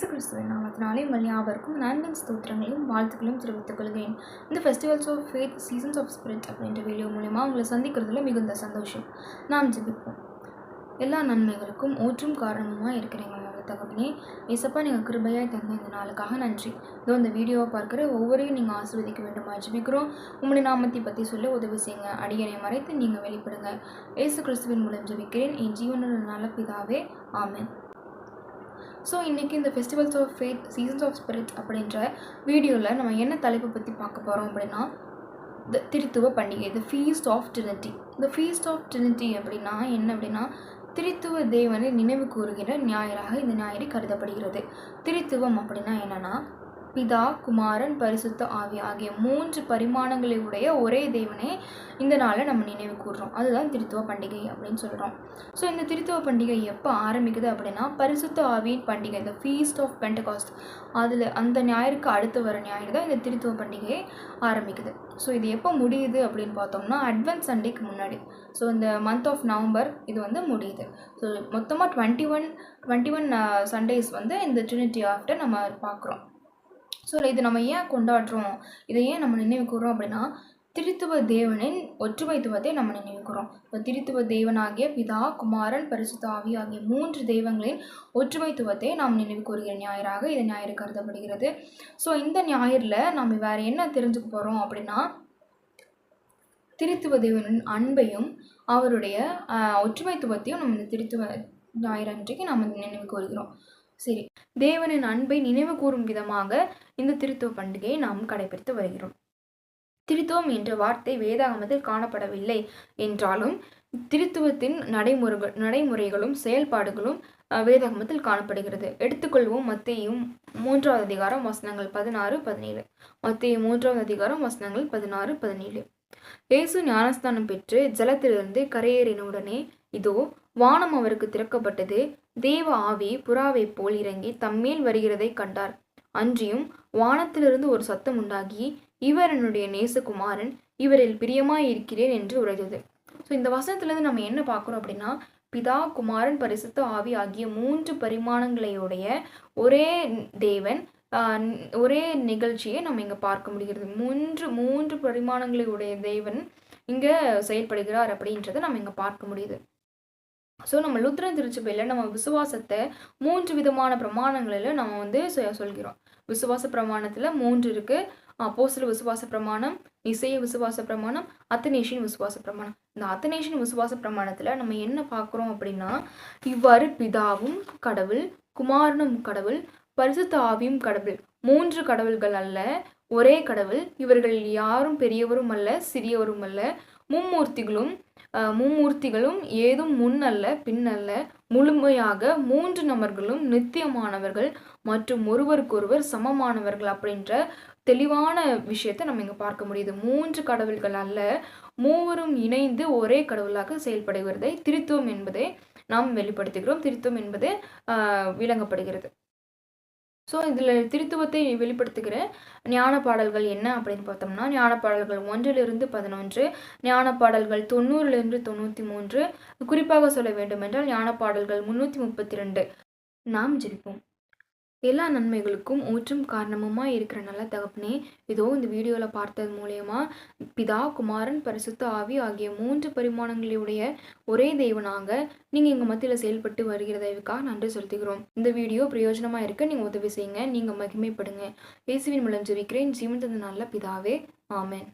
இயேசு கிறிஸ்துவின் நாமத்தினாலே உங்கள் யாவருக்கும் நண்பன் ஸ்தோத்திரங்களையும் வாழ்த்துக்களையும் தெரிவித்துக் கொள்கிறேன். இந்த festivals of faith seasons of spirit அப்படின்ற வீடியோ மூலமா உங்களை சந்திக்கிறதுல மிகுந்த சந்தோஷம். நாம் ஜெபிப்போம். எல்லா நன்மைகளுக்கும் ஊற்றும் காரணமாக இருக்கிறீங்க உங்கள் தகப்பனே. ஏசப்பா, நீங்கள் கிருபையாய் தந்த இந்த நாளுக்காக நன்றி. இதோ இந்த வீடியோவை பார்க்குற ஒவ்வொரையும் நீங்கள் ஆசீர்வதிக்க வேண்டுமா ஜெபிக்கிறோம். உங்களுடைய நாமத்தை பற்றி சொல்ல உதவி செய்யுங்க. அடியனை மறைத்து நீங்கள் வெளிப்படுங்க. இயேசு கிறிஸ்துவின் மூலம் ஜெபிக்கிறேன் என் ஜீவனோட நல்ல பிதாவே, ஆமென். ஸோ இன்றைக்கி இந்த festivals of faith seasons of spirit அப்படின்ற வீடியோவில் நம்ம என்ன தலைப்பை பற்றி பார்க்க போகிறோம் அப்படின்னா, திருத்துவ பண்டிகை, த ஃபீஸ்ட் ஆஃப் ட்ரினிட்டி. இந்த ஃபீஸ்ட் ஆஃப் ட்ரினிட்டி அப்படின்னா என்ன அப்படின்னா, திருத்துவ தேவனை நினைவு கூறுகிற ஞாயிறாக இந்த ஞாயிறு கருதப்படுகிறது. திருத்துவம் அப்படின்னா என்னென்னா, பிதா, குமாரன், பரிசுத்த ஆவி ஆகிய 3 பரிமாணங்களை உடைய ஒரே தேவனே இந்த நாளை நம்ம நினைவு கூறுறோம். அதுதான் திருத்துவ பண்டிகை அப்படின்னு சொல்கிறோம். ஸோ இந்த திருத்துவ பண்டிகை எப்போ ஆரம்பிக்குது அப்படின்னா, பரிசுத்த ஆவியின் பண்டிகை, இந்த ஃபீஸ்ட் ஆஃப் பெண்டகாஸ்ட், அதில் அந்த ஞாயிறுக்கு அடுத்து வர ஞாயிறு தான் இந்த திருத்துவ பண்டிகை ஆரம்பிக்குது. ஸோ இது எப்போ முடியுது அப்படின்னு பார்த்தோம்னா, அட்வென்ட் சண்டேக்கு முன்னாடி. ஸோ இந்த மந்த் ஆஃப் நவம்பர் இது முடியுது. ஸோ மொத்தமாக 21 சண்டேஸ் இந்த ட்ரினிட்டி ஆஃப்டர் நம்ம பார்க்குறோம். ஸோ இது நம்ம ஏன் கொண்டாடுறோம், இதை ஏன் நம்ம நினைவு கூறுறோம் அப்படின்னா, திருத்துவ தேவனின் ஒற்றுமைத்துவத்தை நம்ம நினைவு கூறுறோம். இப்போ திருத்துவ தேவனாகிய பிதா, குமாரன், பரிசுத்த ஆவி ஆகிய 3 தெய்வங்களின் ஒற்றுமைத்துவத்தை நாம் நினைவு கூறுகிற ஞாயிறாக இந்த ஞாயிறு கருதப்படுகிறது. ஸோ இந்த ஞாயிறில் நம்ம வேறு என்ன தெரிஞ்சுக்க போகிறோம் அப்படின்னா, திருத்துவ தேவனின் அன்பையும் அவருடைய ஒற்றுமைத்துவத்தையும் நம்ம இந்த திருத்துவ ஞாயிறு அன்றைக்கு நாம் நினைவு கூறுகிறோம். சரி, தேவனின் அன்பை நினைவு கூறும் விதமாக இந்த திருத்துவ பண்டிகையை நாம் கடைபிடித்து வருகிறோம். திருத்துவம் என்ற வார்த்தை வேதாகமத்தில் காணப்படவில்லை என்றாலும் திருத்துவத்தின் நடைமுறைகளும் செயல்பாடுகளும் வேதாகமத்தில் காணப்படுகிறது. எடுத்துக்கொள்வோம் மத்தேயு 3 அதிகாரம் வசனங்கள் 16-17. மத்தேயு 3 அதிகாரம் வசனங்கள் 16-17. இயேசு ஞானஸ்தானம் பெற்று ஜலத்திலிருந்து கரையேறினவுடனே இதோ வானம் அவருக்கு திறக்கப்பட்டது. தேவ ஆவி புறாவை போல் இறங்கி தம்மேல் வருகிறதை கண்டார். அன்றியும் வானத்திலிருந்து ஒரு சத்தம் உண்டாகி, இவர் என்னுடைய நேசகுமாரன், இவரில் பிரியமாய் இருக்கிறேன் என்று உரைத்தது. ஸோ இந்த வசனத்திலிருந்து நம்ம என்ன பார்க்குறோம் அப்படின்னா, பிதா, குமாரன், பரிசுத்த ஆவி ஆகிய 3 பரிமாணங்களையுடைய ஒரே தேவன் ஒரே நிகழ்ச்சியை நம்ம இங்கே பார்க்க முடிகிறது. மூன்று பரிமாணங்களுடைய தேவன் இங்கே செயல்படுகிறார் அப்படின்றத நம்ம இங்கே பார்க்க முடியுது. ஸோ நம்ம லுத்ரன் திருச்சபையில் நம்ம விசுவாசத்தை 3 விதமான பிரமாணங்களில் நம்ம சொல்கிறோம். விசுவாச பிரமாணத்தில் 3 இருக்குது. அப்போஸ்தல விசுவாச பிரமாணம், நிசேய விசுவாச பிரமாணம், அத்தனேஷியன் விசுவாச பிரமாணம். இந்த அத்தனேஷியன் விசுவாச பிரமாணத்தில் நம்ம என்ன பார்க்குறோம் அப்படின்னா, இவ்வாறு பிதாவும் கடவுள், குமாரனும் கடவுள், பரிசுத்த ஆவியும் கடவுள், 3 கடவுள்கள் அல்ல, ஒரே கடவுள். இவர்கள் யாரும் பெரியவரும் அல்ல, சிறியவரும் அல்ல. மும்மூர்த்திகளும் ஏதும் முன் அல்ல பின் அல்ல, முழுமையாக 3 நபர்களும் நித்தியமானவர்கள் மற்றும் ஒருவருக்கொருவர் சமமானவர்கள் அப்படின்ற தெளிவான விஷயத்தை நம்ம இங்கே பார்க்க முடியுது. 3 கடவுள்கள் அல்ல, மூவரும் இணைந்து ஒரே கடவுளாக செயல்படுகிறதை திருத்துவம் என்பதை நாம் வெளிப்படுத்துகிறோம். திருத்துவம் என்பது விளங்கப்படுகிறது. ஸோ இதில் திருத்துவத்தை வெளிப்படுத்துகிற ஞான பாடல்கள் என்ன அப்படின்னு பார்த்தோம்னா, ஞான பாடல்கள் 1-11, ஞான பாடல்கள் 90-93, குறிப்பாக சொல்ல வேண்டுமென்றால் ஞான பாடல்கள் 332. நாம் ஜெபிப்போம். எல்லா நன்மைகளுக்கும் ஊற்றும் காரணமுமாக இருக்கிற நல்ல தகப்பனே, இதோ இந்த வீடியோவில் பார்த்தது மூலயமா பிதா, குமாரன், பரிசுத்த ஆவி ஆகிய 3 பரிமாணங்களுடைய ஒரே தெய்வனாக நீங்கள் எங்கள் மத்தியில் செயல்பட்டு வருகிறதற்காக நன்றி செலுத்துகிறோம். இந்த வீடியோ பிரயோஜனமாக இருக்க நீங்கள் உதவி செய்யுங்க. நீங்கள் மகிமைப்படுங்க. இயேசுவின் மூலம் ஜெபிக்கிறேன் ஜீவன் தந்த நல்ல பிதாவே, ஆமென்.